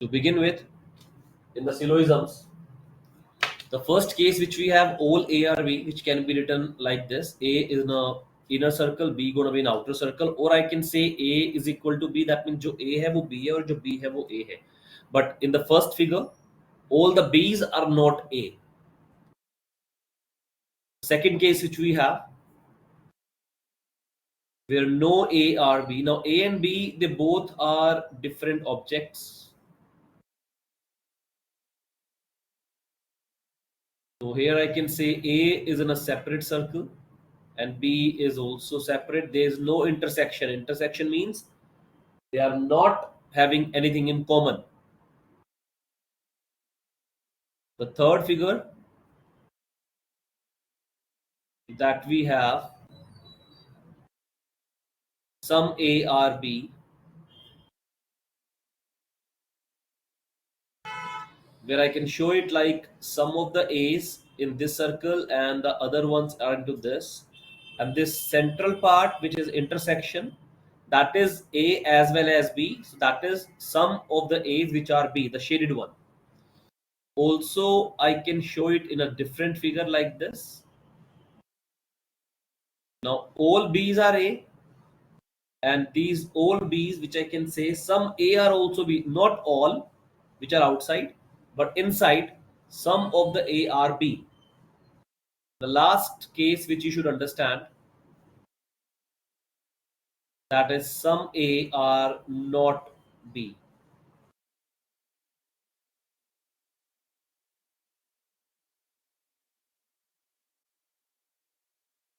To begin with, in the syllogisms, the first case which we have all A or B, which can be written like this: A is in a inner circle, B going to be in outer circle, or I can say A is equal to B. That means जो A है वो B है और जो B है वो A है. But in the first figure, all the B's are not A. Second case which we have, where no A or B. Now A and B, they both are different objects. So here I can say A is in a separate circle and B is also separate. There is no intersection. Intersection means they are not having anything in common. The third figure that we have, some A or B, where I can show it like some of the A's in this circle and the other ones are into this. And this central part, which is intersection, that is A as well as B. So that is some of the A's which are B, the shaded one. Also, I can show it in a different figure like this. Now, all B's are A, and these all B's, which I can say some A are also B, not all, which are outside, but inside, some of the A are B. The last case which you should understand, that is some A are not B.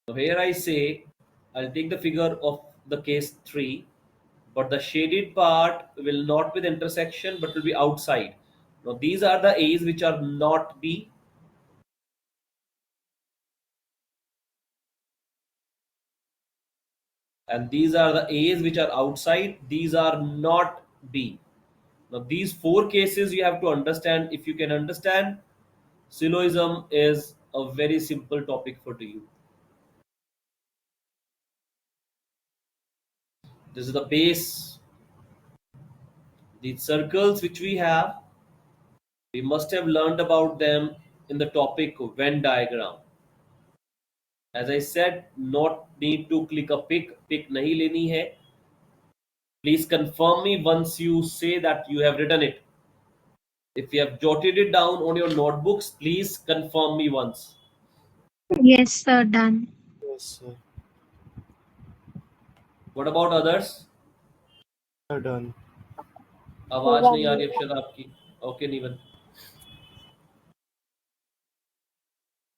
So here I say, I'll take the figure of the case 3, but the shaded part will not be the intersection but will be outside. Now these are the A's which are not B, and these are the A's which are outside. These are not B. Now these four cases you have to understand. If you can understand, syllogism is a very simple topic for you. This is the base. These circles which we have, we must have learned about them in the topic Venn diagram. As I said, not need to click a pick nahi leni hai. Please confirm me once you say that you have written it. If you have jotted it down on your notebooks, please confirm me once. Yes, sir, done. Yes, sir. What about others? Sir, done. आवाज नहीं आ रही अक्षर आपकी. Okay, Nivan.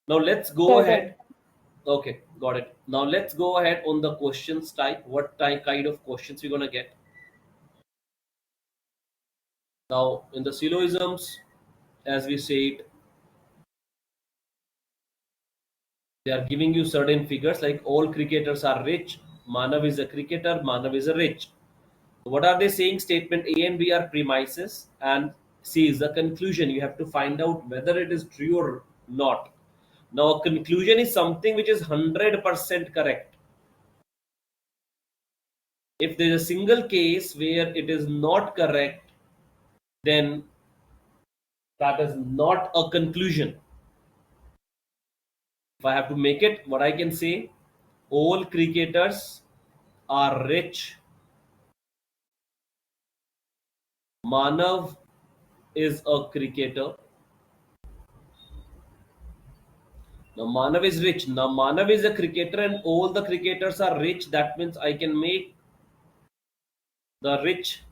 Now let's go ahead. Okay, got it. Now let's go ahead on the questions type. What type kind of questions we're gonna get? Now in the syllogisms, as we said, they are giving you certain figures like all cricketers are rich. Manav is a cricketer. Manav is a rich. What are they saying? Statement A and B are premises, and C is the conclusion. You have to find out whether it is true or not. Now, a conclusion is something which is 100% correct. If there is a single case where it is not correct, then that is not a conclusion. If I have to make it, what I can say, all cricketers are rich. Manav is a cricketer. Now Manav is rich. Now Manav is a cricketer and all the cricketers are rich. That means I can make the rich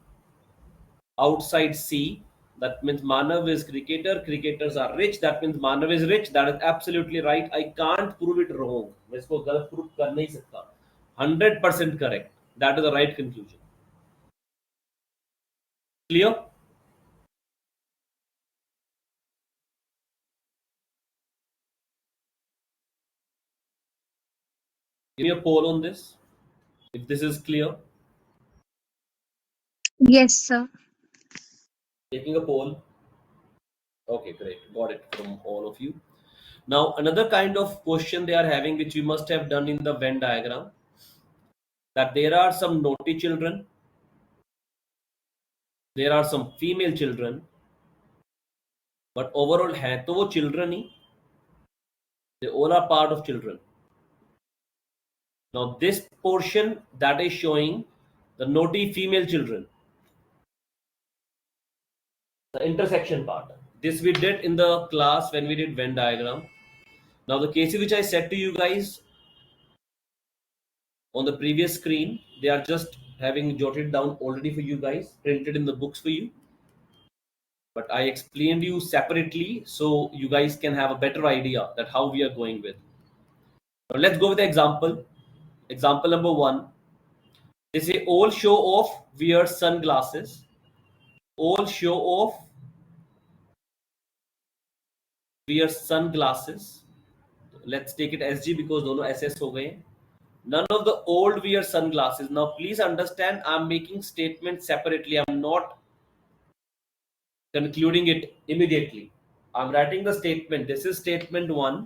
outside C. That means Manav is cricketer. Cricketers are rich. That means Manav is rich. That is absolutely right. I can't prove it wrong. मैं इसको गलत prove कर नहीं सकता. 100% correct. That is the right conclusion. Clear? Give me a poll on this. If this is clear. Yes, sir. Taking a poll. Okay, great. Got it from all of you. Now, another kind of question they are having, which we must have done in the Venn diagram, that there are some naughty children, there are some female children, but overall है तो वो children ही, they all are part of children. Now this portion that is showing the naughty female children, the intersection part, this we did in the class when we did Venn diagram. Now the cases which I said to you guys on the previous screen, they are just having jotted down already for you guys, printed in the books for you. But I explained you separately so you guys can have a better idea that how we are going with. Now let's go with the example. Example number 1. They say all show off wear sunglasses. All show off wear sunglasses. Let's take it SG because दोनों SS हो गए. None of the old wear sunglasses. Now please understand, I'm making statements separately. I'm not concluding it immediately. I'm writing the statement. This is statement 1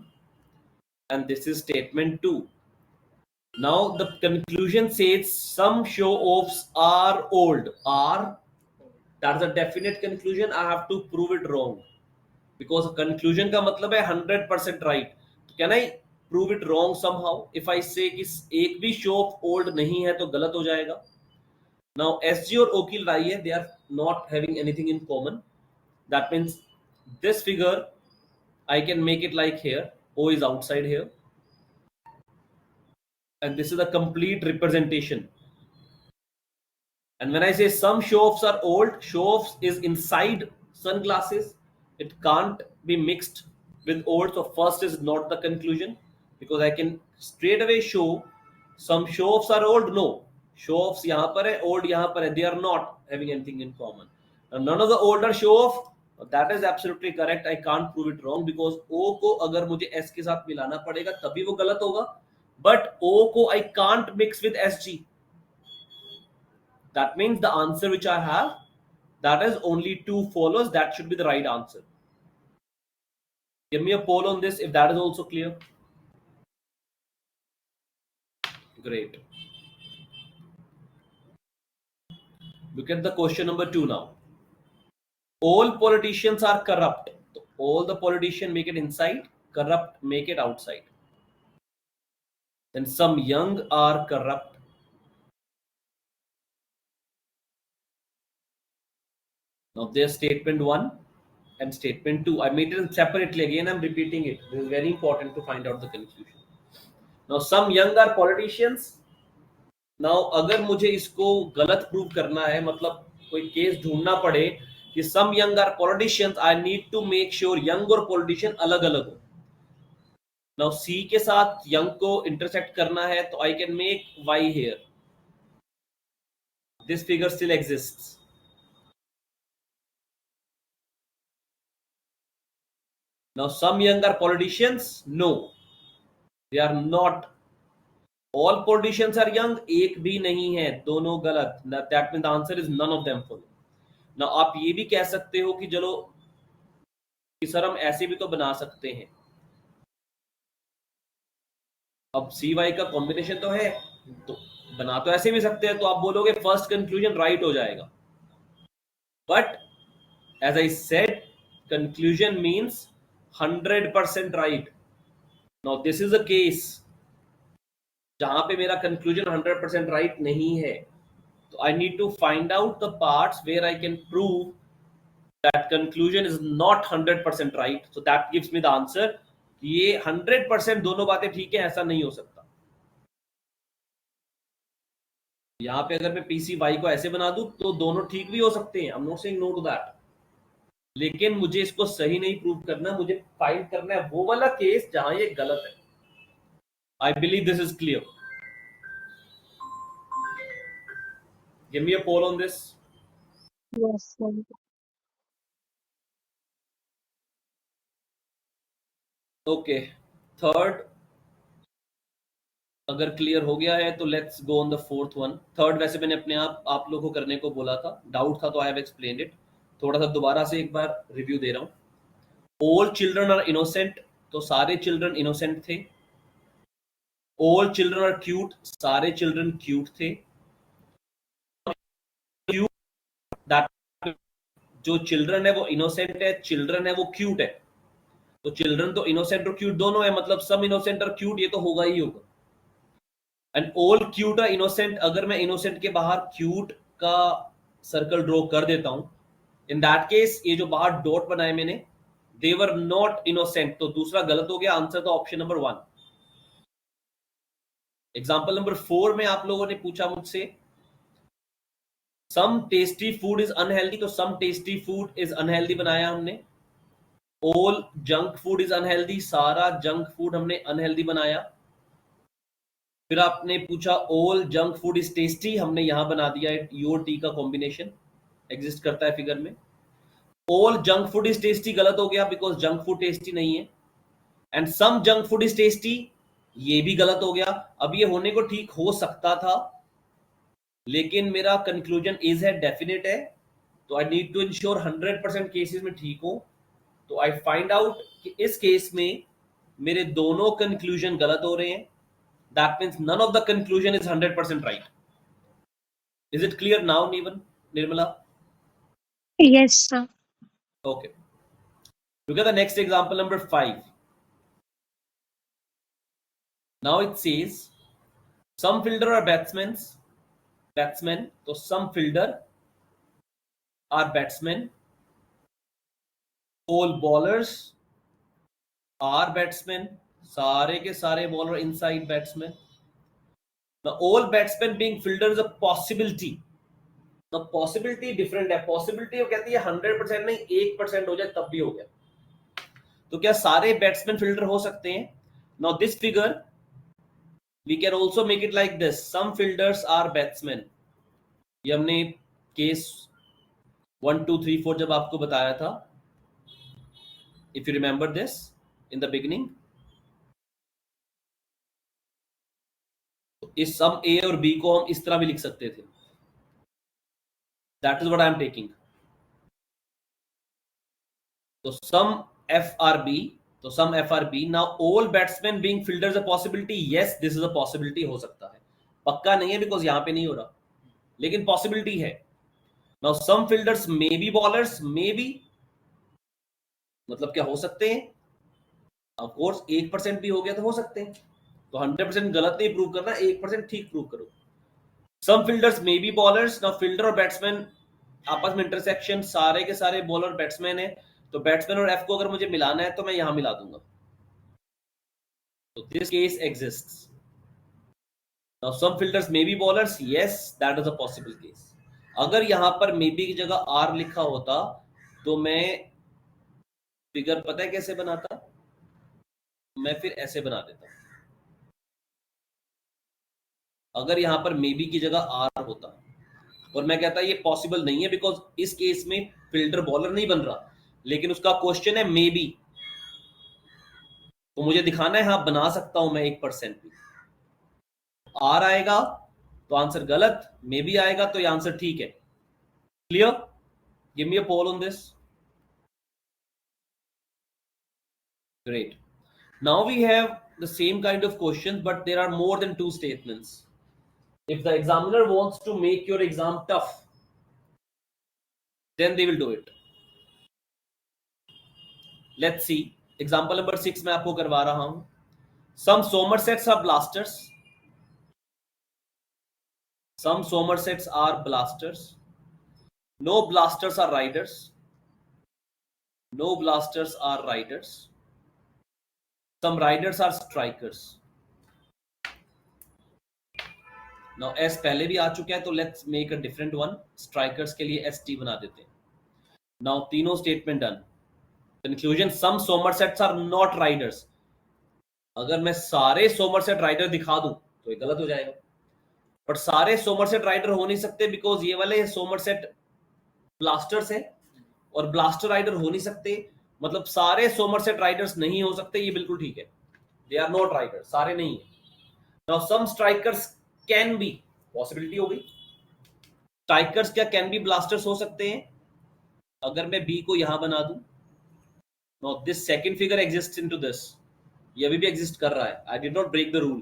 and this is statement 2. Now the conclusion says some show-offs are old. Are, that's a definite conclusion. I have to prove it wrong. Because conclusion का मतलब है 100% right. Can I prove it wrong somehow? If I say कि एक भी show of old नहीं है तो गलत हो जाएगा. Now SG और O की लड़ाई है, they are not having anything in common. That means this figure I can make it like here. O is outside here. And this is a complete representation. And when I say some show-offs are old, show-offs is inside sunglasses. It can't be mixed with old. So first is not the conclusion because I can straight away show some show-offs are old. No, show-offs यहाँ पर है, old यहाँ पर है. They are not having anything in common. Now, none of the older show-off. That is absolutely correct. I can't prove it wrong because O को अगर मुझे S के साथ मिलाना पड़ेगा तभी वो गलत होगा. But O को I can't mix with SG. That means the answer which I have, that is only 2 follows. That should be the right answer. Give me a poll on this if that is also clear. Great. Look at the question number 2 now. All politicians are corrupt. So all the politicians make it inside, corrupt make it outside. Then some young are corrupt. Now there's statement 1 and statement 2. I made it separately. Again, I'm repeating it. This is very important to find out the conclusion. Now some young are politicians. Now अगर मुझे इसको गलत prove करना है, मतलब कोई case ढूंढना पड़े कि some young are politicians, I need to make sure young और पॉलिटिशियन अलग अलग हो. नाउ सी के साथ यंग को इंटरसेक्ट करना है तो I can make Y here. This figure still exists. Now some young are politicians. No, they are not. All politicians are young. एक भी नहीं है, दोनों गलत. That means the answer is none of them full. Now आप ये भी कह सकते हो कि चलो कि सर हम ऐसे भी तो बना सकते हैं. अब सी वाई का कॉम्बिनेशन तो है तो बना तो ऐसे भी सकते हैं. तो आप बोलोगे फर्स्ट कंक्लूजन राइट हो जाएगा. But as I said, conclusion means 100% right. Now this is a case जहां पे मेरा कंक्लूजन 100% राइट नहीं है. तो I need to find out the parts where I can prove that conclusion is not 100% right. So that gives me the answer. ये 100% दोनों बातें ठीक है ऐसा नहीं हो सकता. यहाँ पे अगर मैं पीसी वाई को ऐसे बना दूं तो दोनों ठीक भी हो सकते हैं. I am not saying no to that. लेकिन मुझे इसको सही नहीं प्रूव करना. मुझे फाइंड करना है वो वाला केस जहां ये गलत है. I believe this is clear. Give me a poll on this. Yes, sir. Okay, third अगर क्लियर हो गया है तो let's go on the fourth one. Third वैसे मैंने अपने आप लोगों को करने को बोला था. डाउट था तो आई हैव एक्सप्लेन्ड इट. थोड़ा सा दोबारा से एक बार रिव्यू दे रहा हूं. All children are innocent. तो सारे चिल्ड्रन इनोसेंट थे. All children are cute. सारे चिल्ड्रन क्यूट थे. दैट जो चिल्ड्रन है वो इनोसेंट है, चिल्ड्रन है वो क्यूट है। तो चिल्ड्रन तो इनोसेंट और क्यूट दोनों है, मतलब सम इनोसेंट और क्यूट ये तो होगा ही होगा। एंड ऑल क्यूट और इनोसेंट, अगर मैं इनोसेंट के बाहर क्यूट का सर्कल ड्रॉ कर देता हूं, इन दैट केस ये जो बाहर डॉट बनाए मैंने, दे वर नॉट इनोसेंट, तो दूसरा गलत हो गया, आंसर तो ऑप्शन नंबर 1। एग्जाम्पल नंबर 4 में आप लोगों ने पूछा मुझसे सम टेस्टी फूड इज अनहेल्दी, तो सम टेस्टी फूड इज अनहेल्दी बनाया हमने। All junk food is unhealthy, सारा जंक फूड हमने अनहेल्दी बनाया। फिर आपने पूछा all junk food is tasty, हमने यहां बना दिया है यू और टी का कॉम्बिनेशन एग्जिस्ट करता है फिगर में। All junk food is tasty गलत हो गया बिकॉज जंक फूड टेस्टी नहीं है। And some junk food is tasty, ये भी गलत हो गया। अब ये होने को ठीक हो सकता था, लेकिन मेरा कंक्लूजन इज है, डेफिनेट है, तो I need to ensure 100% cases में ठीक हो। तो आई फाइंड आउट कि इस केस में मेरे दोनों कंक्लूजन गलत हो रहे हैं। That means none of the conclusion is 100% right. Is it clear now Nirmala? Yes, sir. Okay. Look at the next example number 5. Now it says some fielder are batsmen. So some fielder are batsmen. All bowlers are batsmen. सारे के सारे bowler inside batsmen. Now all batsmen being fielder is a possibility. Now possibility different है. Possibility वो कहती है 100% नहीं, 1% हो जाए तब भी हो गया। तो क्या सारे बैट्समैन फील्डर हो सकते हैं? Now this figure we can also make it like this, some fielders are batsmen। ये हमने केस 1 2 3 4 जब आपको बताया था, if you remember this in the beginning, इस सम ए और बी को हम इस तरह भी लिख सकते थे। That is what I am taking. तो सम एफ आर बी, तो some F R B. Now all batsman being fielders a possibility, yes this is a possibility, हो सकता है, पक्का नहीं है बिकॉज यहां पे नहीं हो रहा, लेकिन पॉसिबिलिटी है। Now some fielders may be bowlers, may be मतलब क्या हो सकते हैं, ऑफ कोर्स 1% भी हो गया तो हो सकते हैं, तो 100% गलत नहीं प्रूव करना, 1% ठीक प्रूव करो। Some fielders may be bowlers. Now fielder और बैट्समैन आपस में इंटरसेक्शन, सारे के सारे बॉलर बैट्समैन है, तो बैट्समैन और एफ को अगर मुझे मिलाना है तो मैं यहां मिला दूंगा, तो this case exists. Now some fielders may be bowlers, yes that is a possible case. अगर यहां पर मे बी की जगह आर लिखा होता तो मैं फिगर पता है कैसे बनाता, मैं फिर ऐसे बना देता। अगर यहां पर मे बी की जगह आर होता और मैं कहता ये पॉसिबल नहीं है बिकॉज इस केस में फील्डर बॉलर नहीं बन रहा, लेकिन उसका क्वेश्चन है मे बी, तो मुझे दिखाना है हाँ बना सकता हूं मैं 1% भी। आर आएगा तो आंसर गलत, मे बी आएगा तो ये आंसर ठीक है। Clear? Give me a poll on this. Great. Now we have the same kind of question but there are more than 2 statements. If the examiner wants to make your exam tough, then they will do it. Let's see. Example number 6 मैं आपको करवा रहा हूं। Some Somersets are blasters. Some Somersets are blasters. No blasters are riders. No blasters are riders. Some riders are strikers. Now S पहले भी आ चुका है तो let's make a different one. Strikers के लिए ST बना देते हैं। Now तीनों statement done. Conclusion, some Somersets are not riders. अगर मैं सारे सोमरसेट राइडर दिखा दूं तो ये गलत हो जाएगा, बट सारे सोमरसेट राइडर हो नहीं सकते बिकॉज ये वाले सोमरसेट ब्लास्टर्स है और ब्लास्टर राइडर हो नहीं सकते, मतलब सारे सोमरसेट राइडर्स नहीं हो सकते, ये बिल्कुल ठीक है, दे आर नॉट राइडर, सारे नहीं है। Now some strikers can be, possibility हो गई, स्ट्राइकर्स क्या कैन बी ब्लास्टर्स हो सकते हैं। अगर मैं बी को यहां बना दूं, now this second figure exists into this, ये अभी भी एग्जिस्ट कर रहा है, I did not break the rule,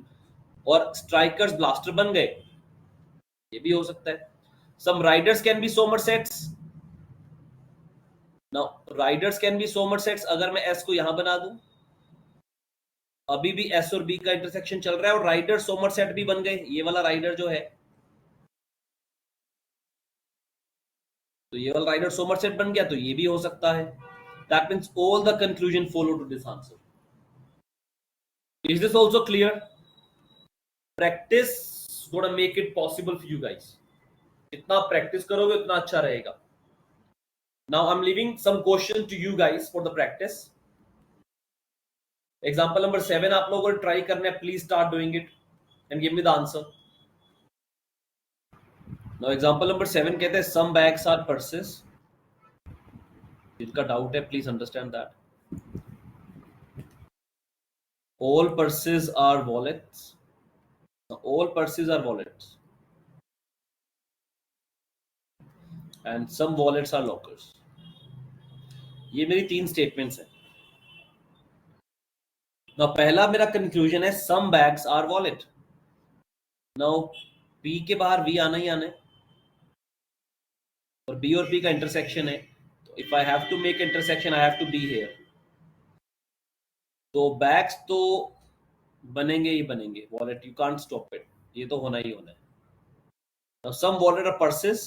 और स्ट्राइकर्स ब्लास्टर बन गए, ये भी हो सकता है। Some raiders can be somersets, now raiders can be so much sets. अगर मैं एस को यहां बना दूं, अभी भी एस और बी का इंटरसेक्शन चल रहा है और राइडर सो मच सेट भी बन गए। ये वाला राइडर जो है, तो ये वाला राइडर सो मच सेट बन गया, तो ये भी हो सकता है। That means all the conclusion follow to this answer. Is this also clear? Practice gonna make it possible for you guys. जितना प्रैक्टिस करोगे उतना अच्छा रहेगा। Now I am leaving some question to you guys for the practice. Example number 7 आप लोगों को try करना है। Please start doing it and give me the answer. Now example number 7 कहते हैं सम बैग्स आर पर्सेस। जिनका doubt है please understand that all purses are wallets. All purses are wallets and some wallets are lockers. ये मेरी 3 statements हैं। Now पहला मेरा conclusion है some bags are wallet. Now P के बाहर वी आना ही आना है और बी और पी का इंटरसेक्शन है, तो if I have to make intersection I have to be here. तो बैग्स तो बनेंगे ही बनेंगे, wallet you can't stop it, ये तो होना ही होना है। Now some wallet are purses,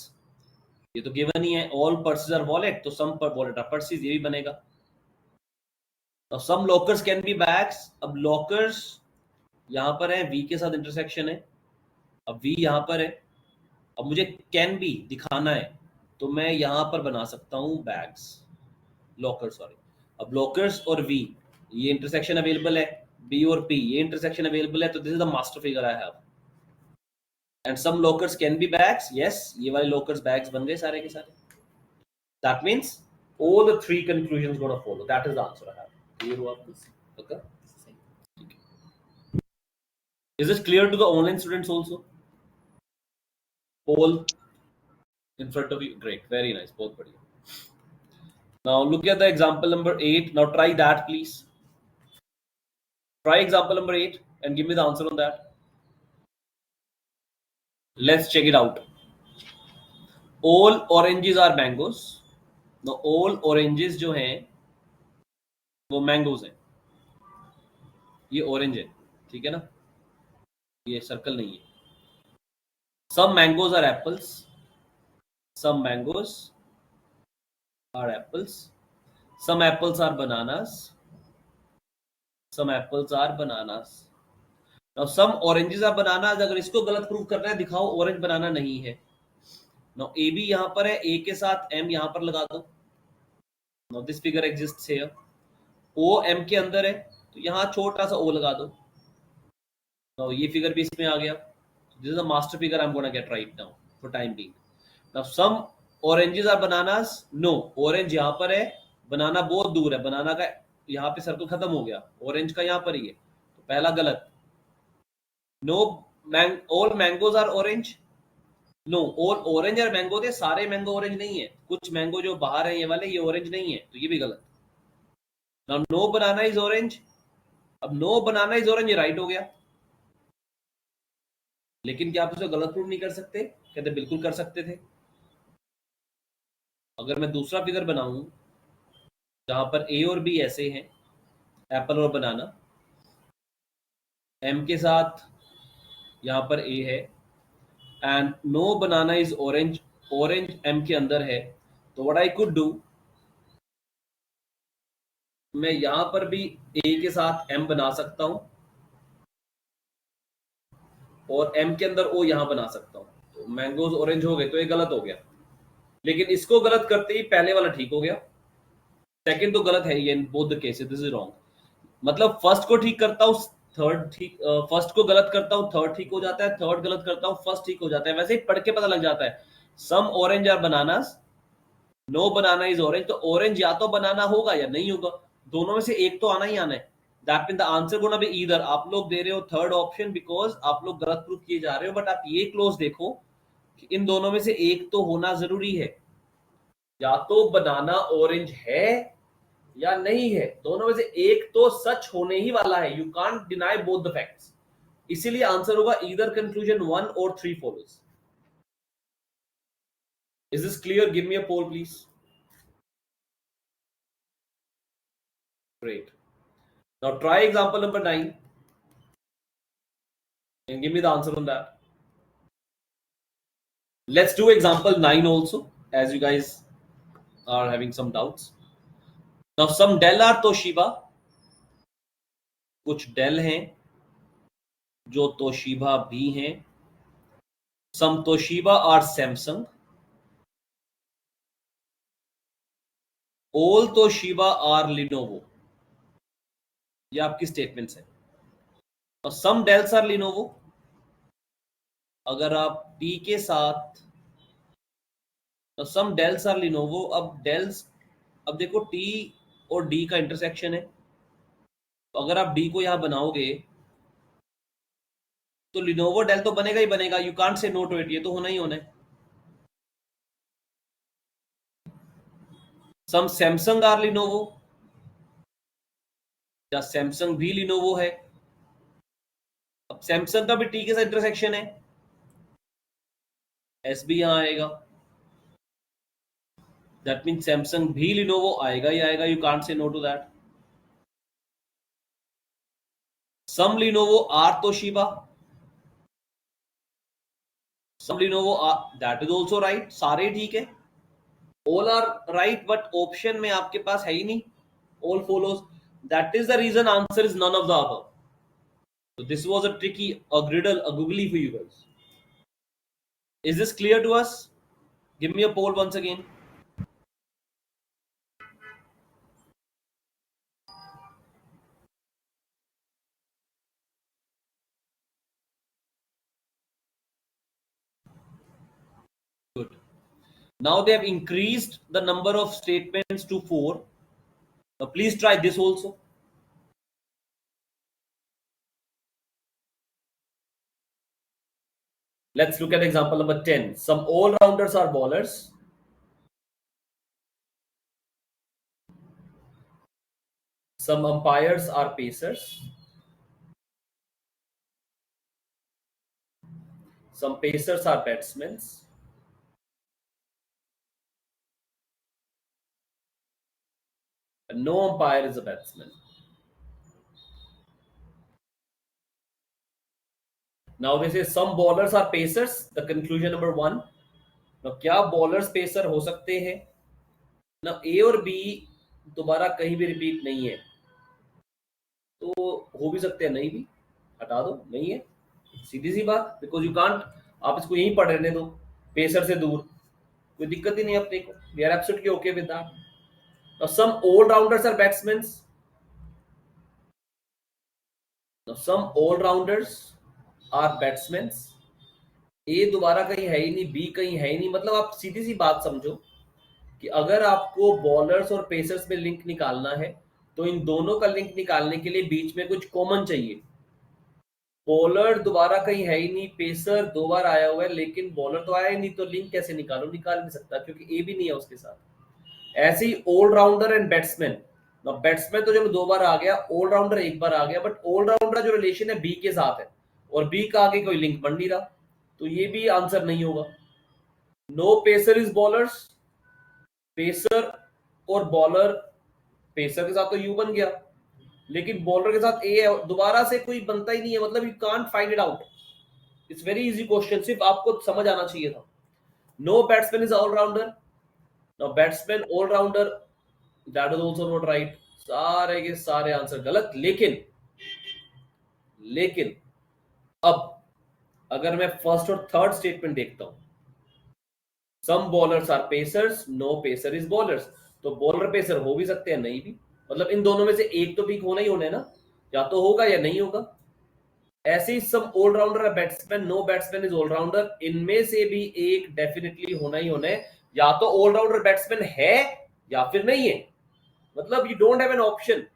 ये तो गिवन ही है। ऑल पर्सेस आर वॉलेट, तो सम पर वॉलेट आर पर्सेस, ये भी बनेगा। Now, some lockers can be bags. अब लॉकर्स यहां पर है, वी के साथ इंटरसेक्शन है, अब वी यहां पर है। अब मुझे कैन बी दिखाना है, तो मैं यहां पर बना सकता हूं बैग्स, लॉकर सॉरी। अब लॉकर्स और वी ये इंटरसेक्शन अवेलेबल है, बी और पी ये इंटरसेक्शन अवेलेबल है, तो this is the master figure I have. And some lockers can be bags, yes ये वाले लॉकर्स बैग्स बन गए सारे के सारे। That means all the 3 conclusions gonna follow. That is the answer I have. Clear हुआ आपको? Okay. Is this clear to the online students also? Poll in front of you. Great. Very nice. Both बढ़िया. Now look at the example number 8. Now try that please. Try example number 8 and give me the answer on that. Let's check it out. All oranges are mangoes. Now all oranges जो हैं वो mangoes हैं। ये orange है, ठीक है ना, ये सर्कल नहीं है। Some mangoes are apples. Some mangoes are apples. Some apples are bananas. Some apples are bananas. Now some oranges are bananas. अगर इसको गलत प्रूव करना है, दिखाओ ऑरेंज बनाना नहीं है। Now A भी यहां पर है, A के साथ M यहां पर लगा दो। Now this figure exists here. O M के अंदर है, तो यहां छोटा सा O लगा दो। Now ये फिगर भी इसमें आ गया। This is a master figure I'm gonna get right now for time being. Now some oranges are bananas. No, orange यहाँ पर है, बनाना बहुत दूर है। बनाना का यहाँ पे सर्कल खत्म हो गया, ऑरेंज का यहाँ पर ही है, तो पहला गलत। No, all mangoes are orange. No, all orange are mango थे, सारे मैंगो ऑरेंज नहीं है। कुछ मैंगो जो बाहर है ये वाले, ये ऑरेंज नहीं है, तो ये भी गलत। Now no banana is orange. अब no banana is orange, ये राइट हो गया। लेकिन क्या आप उसे गलत प्रूव नहीं कर सकते? कहते बिल्कुल कर सकते थे। अगर मैं दूसरा फिगर बनाऊं जहां पर ए और बी ऐसे हैं, एप्पल और बनाना, एम के साथ यहां पर ए है and no banana is orange, orange M के अंदर है, तो व्हाट आई कुड डू, मैं यहां पर भी ए के साथ एम बना सकता हूं और एम के अंदर ओ यहां बना सकता हूं। तो मैंगोज ऑरेंज हो गए, तो ये गलत हो गया। लेकिन इसको गलत करते ही पहले वाला ठीक हो गया, सेकंड तो गलत है। ये in both the cases this is wrong. मतलब फर्स्ट को ठीक करता हूं, थर्ड ठीक, फर्स्ट को गलत करता हूं, थर्ड ठीक हो जाता है, थर्ड गलत करता हूं, फर्स्ट ठीक हो जाता है। वैसे ही पढ़ के पता लग जाता है। Some orange are bananas, no banana is orange, तो ऑरेंज या तो बनाना होगा या नहीं होगा, दोनों में से एक तो आना ही आना है। That mean the answer gonna be either. आप लोग दे रहे हो थर्ड ऑप्शन बिकॉज आप लोग गलत प्रूफ किए जा रहे हो, बट आप ये क्लोज देखो कि इन दोनों में से एक तो होना जरूरी है। या तो बनाना ऑरेंज है या नहीं है, दोनों में से एक तो सच होने ही वाला है। You can't deny both the facts. इसीलिए आंसर होगा ईदर कंक्लूजन 1 और 3 follows. Is this clear? Give me a poll please. Great. Now try example number 9 and give me the answer on that. Let's do example 9 also, as you guys are having some doubts. Now some Dell are Toshiba, कुछ Dell हैं जो Toshiba भी हैं. Some Toshiba are Samsung. All Toshiba are Lenovo. ये आपकी statements है. और सम dells are Lenovo. अगर आप टी के साथ सम डेल्स आर लिनोवो. अब डेल्स, अब देखो टी और डी का इंटरसेक्शन है, तो अगर आप डी को यहां बनाओगे तो लिनोवो डेल तो बनेगा ही बनेगा. You can't say no to it. ये तो होना ही होना है. सम सैमसंग आर लिनोवो, या सैमसंग भी लिनोवो है. अब सैमसंग का भी टी के साथ इंटरसेक्शन है, एस भी यहां आएगा. दैट मीन सैमसंग भी लिनोवो आएगा ही आएगा. You can't say no to that. Some Lenovo are Toshiba, some Lenovo are, that is also right. सारे ठीक है, all are right, but option में आपके पास है ही नहीं all follows. That is the reason answer is none of the above. So this was a tricky, a griddle, a googly for you guys. Is this clear to us? Give me a poll once again. Good. Now they have increased the number of statements to 4. Now please try this also. Let's look at example number 10. Some all-rounders are bowlers. Some umpires are pacers. Some pacers are batsmen. And no umpire is a batsman. Now this is some bowlers are pacers. The conclusion number 1. Now क्या bowlers pacer हो सकते हैं ना. ए और B दोबारा कहीं भी repeat नहीं है, तो हो भी सकते हैं नहीं भी. हटा दो, नहीं है, सीधी सी बात. बिकॉज यू कांट, आप इसको यहीं पढ़ रहने दो, पेसर से दूर, कोई दिक्कत ही नहीं अपने को. We are absolutely okay with that. Now some all-rounders are batsman. Now some all-rounders are batsman. ए दोबारा कहीं है ही नहीं, बी कहीं है ही नहीं. मतलब आप सीधी सी बात समझो कि अगर आपको बॉलर्स और पेसर्स में लिंक निकालना है तो इन दोनों का लिंक निकालने के लिए बीच में कुछ कॉमन चाहिए. बॉलर दोबारा कहीं है ही नहीं, पेसर 2 बार आया हुआ है, लेकिन बॉलर तो आया ही नहीं, तो लिंक कैसे निकालो. निकाल नहीं सकता क्योंकि ए भी नहीं है उसके साथ. ऐसे ही ऑलराउंडर एंड बैट्समैन. बैट्समैन तो चलो 2 बार आ गया, ऑलराउंडर 1 बार आ गया, बट ऑलराउंडर जो रिलेशन है बी के साथ है और बी का आगे कोई लिंक बन नहीं रहा, तो ये भी आंसर नहीं होगा. No pacer is bowlers. Pacer और बॉलर, पेसर के साथ तो यू बन गया, लेकिन बॉलर के साथ ए है, दोबारा से कोई बनता ही नहीं है. मतलब you can't find it out. It's very easy question, सिर्फ आपको समझ आना चाहिए था. No batsman is allrounder. Now batsman allrounder, that is also not right. सारे के सारे आंसर गलत. लेकिन अब अगर मैं फर्स्ट और थर्ड स्टेटमेंट देखता हूं, some bowlers are pacers, no pacer is bowlers, तो बॉलर पेसर हो भी सकते हैं, नहीं भी. मतलब इन दोनों में से एक तो पिक होना ही होना है ना, या तो होगा या नहीं होगा. ऐसे ही सम ऑलराउंडर है batsman, no batsman is allrounder, इनमें से भी एक डेफिनेटली होना ही होना है. या तो ऑलराउंडर बैट्समैन है या फिर नहीं है. मतलब you don't have an option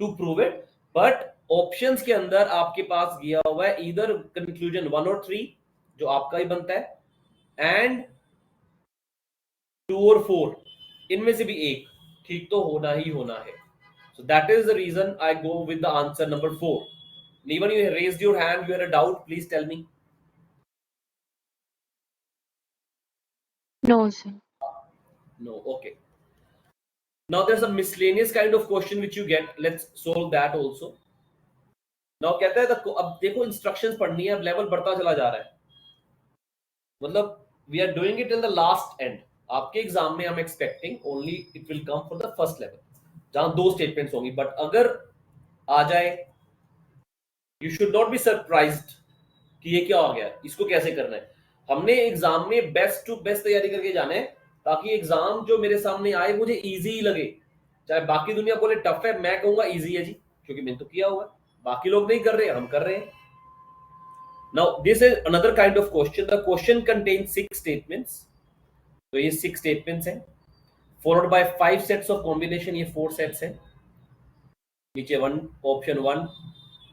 to prove it, but options के अंदर आपके पास गया हुआ है इधर कंक्लूजन 1 और 3 जो आपका ही बनता है, एंड 2 और 4, इनमें से भी एक ठीक तो होना ही होना है. So that is the reason I go with the answer number 4. Even you raised your hand, you had a doubt, please tell me. No, sir. No, okay. Now there's a miscellaneous kind of question which you get. Let's solve that also. Now कहता है अब देखो instructions पढ़नी है, अब level बढ़ता चला जा रहा है, मतलब we are doing it in the last end. आपके एग्जाम में हम expecting only it will come for the first level जहां 2 स्टेटमेंट्स होंगी, बट अगर आ जाए you should not be surprised कि ये क्या हो गया, इसको कैसे करना है. हमने एग्जाम में बेस्ट टू बेस्ट तैयारी करके जाना है ताकि एग्जाम जो मेरे सामने आए मुझे इजी लगे. चाहे बाकी दुनिया बोले टफ है, मैं कहूंगा इजी है जी, क्योंकि मैंने तो किया हुआ है. बाकी लोग नहीं कर रहे, हम कर रहे हैं. Now this is another kind of question. The question contains 6 statements. तो ये 6 statements हैं followed by 5 sets of combination. ये 4 sets हैं. नीचे option 1,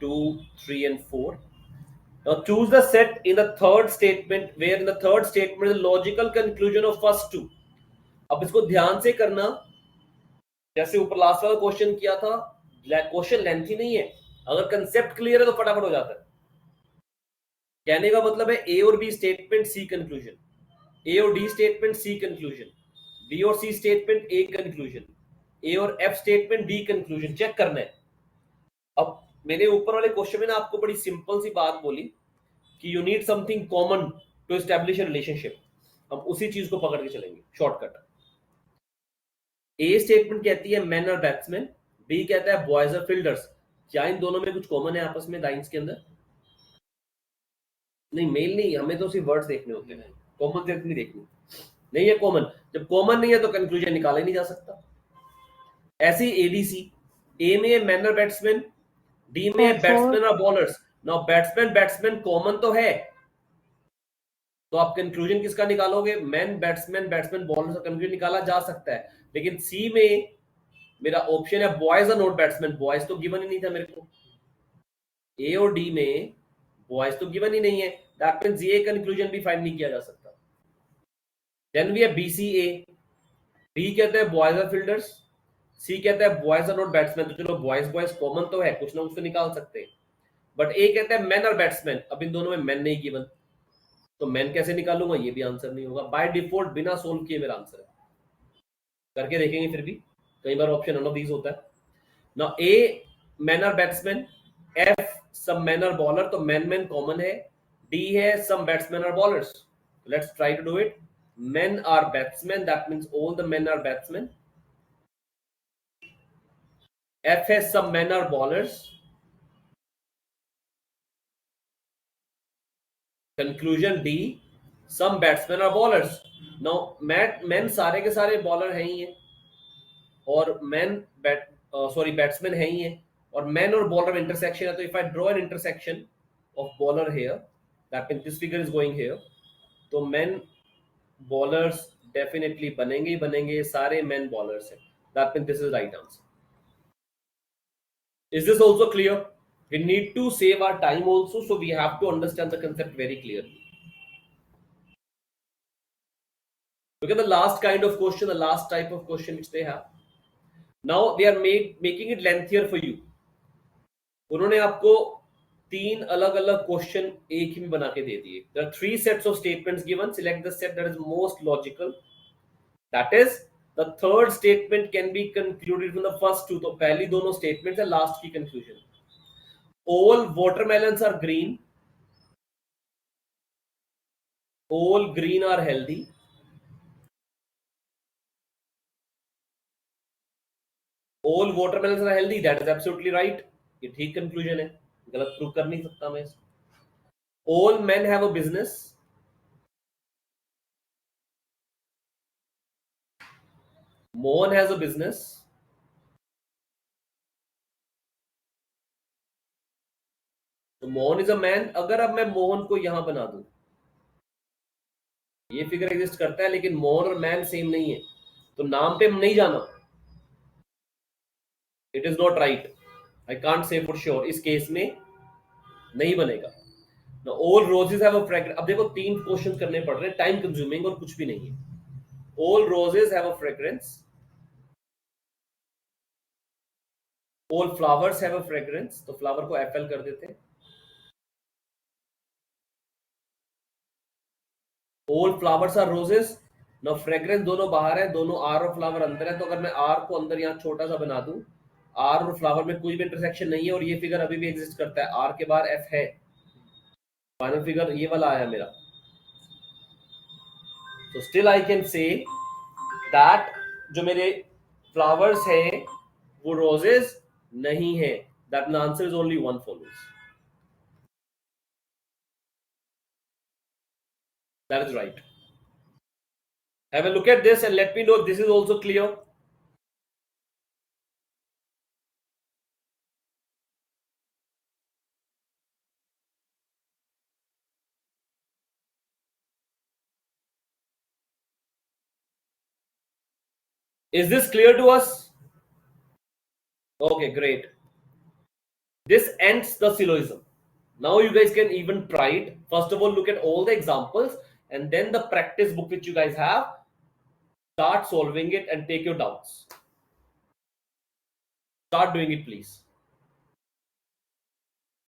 2, 3 and 4. Now choose the set in the third statement where in the third statement the logical conclusion of first two. अब इसको ध्यान से करना, जैसे ऊपर लास्ट वाला क्वेश्चन किया था. क्वेश्चन लेंथी नहीं है, अगर कंसेप्ट क्लियर है तो फटाफट हो जाता है. कहने का मतलब है ए और B statement C conclusion, A और D statement C conclusion, B और C statement A conclusion, A और F statement D conclusion. Check करना है. अब मैंने ऊपर वाले क्वेश्चन में ना आपको बड़ी सिंपल सी बात बोली कि you need something common to establish a relationship. हम उसी चीज को पकड़ के चलेंगे शॉर्टकट. ए स्टेटमेंट कहती है मैन और बैट्समैन, बी कहता है बॉयज और फील्डर्स. क्या इन दोनों में कुछ कॉमन है आपस में लाइंस के अंदर? नहीं, मेल नहीं, हमें तो सिर्फ वर्ड्स देखने होते हैं, कॉमन सेंस नहीं देखनी. नहीं है कॉमन. जब कॉमन नहीं है तो कंक्लूजन निकाला ही नहीं जा सकता. ऐसे ही एडीसी, ए में है मैन और बैट्समैन, डी में है बैट्समैन और बॉलर्स. नाउ बैट्समैन कॉमन तो है, तो आप कंक्लूजन किसका निकालोगे? मैन बैट्समैन बॉलर्स का कंक्लूजन निकाला जा सकता है. लेकिन सी में मेरा ऑप्शन है बॉयज और नॉट बैट्समैन. बॉयज तो गिवन ही नहीं था मेरे को. ए और डी में बॉयज तो गिवन ही नहीं है, दैट मींस ये कंक्लूजन भी फाइंड नहीं किया जा सकता. देन वी है बीसीए, बी कहता है बॉयज और फील्डर्स, सी कहता है बॉयज और नॉट बैट्समैन. तो चलो बॉयज कॉमन तो है, कुछ ना कुछ तो निकाल सकते हैं. बट ए कहता है मैन और बैट्समैन, अब इन दोनों में मैन नहीं गिवन, तो मैन कैसे निकालूंगा? ये भी आंसर नहीं होगा. बाय डिफॉल्ट बिना सोल्व किए मेरा आंसर है. करके देखेंगे फिर भी, कई बार ऑप्शन नन ऑफ दीज होता है. नाउ ए मैन और बैट्समैन, एफ सम मैन और बॉलर, तो मैन कॉमन है. डी है सम बैट्समैन और bowlers. Let's try to do it. Men are batsmen, that means all the men are batsmen. F has some men are bowlers. Conclusion D, some batsmen are bowlers. Now men सारे के सारे bowler हैं ही हैं, और batsman हैं ही हैं, और man और बॉलर में इंटरसेक्शन है. तो if I draw an intersection of bowler here, that means this figure is going here, तो मैन बॉलर्स डेफिनेटली बनेंगे ही बनेंगे. सारे मैन बॉलर्स हैं, that means this is right answer. Is this also clear? We need to save our time also, so we have to understand the concept very clearly. Look at the last kind of question, the last type of question which they have. Now they are making it lengthier for you. उन्होंने आपको 3 अलग अलग question एक ही में बना के दे दिए. There are 3 sets of statements given. Select the set that is most logical. That is, the third statement can be concluded from the first two. तो पहली दोनों statements है, last की conclusion. All watermelons are green. All green are healthy. All watermelons are healthy. That is absolutely right. ये ठीक conclusion है, गलत prove कर नहीं सकता मैं इसको. All men have a business. Mohan has a business. तो मोहन इज अ मैन. अगर अब मैं मोहन को यहां बना दूं, ये फिगर एग्जिस्ट करता है, लेकिन मोहन और मैन सेम नहीं है, तो नाम पे नहीं जाना. It is not right. I can't say for sure, इस केस में नहीं बनेगा. All roses have a fragrance. अब देखो 3 क्वेश्चन करने पड़ रहे हैं, टाइम कंज्यूमिंग और कुछ भी नहीं है. All roses have a fragrance. All flowers have a fragrance, तो फ्लावर को एफएल कर देते हैं. All flowers are roses. ना फ्रेग्रेंस दोनों बाहर है, दोनों आर और फ्लावर अंदर है। तो अगर मैं आर को अंदर यहाँ छोटा सा बना दूं, आर और फ्लावर में कोई भी इंटरसेक्शन नहीं है और ये फिगर अभी भी एग्जिस्ट करता है, आर के बाहर एफ है, फाइनल फिगर ये वाला आया मेरा। तो still I can say that जो मेरे फ्लावर्स हैं वो रोजेस नहीं है। That answer is only one follows. That is right. Have a look at this and let me know if this is also clear. Is this clear to us? Okay, great. This ends the syllogism. Now you guys can even try it. First of all, look at all the examples and then the practice book which you guys have. Start solving it and take your doubts. Start doing it, please.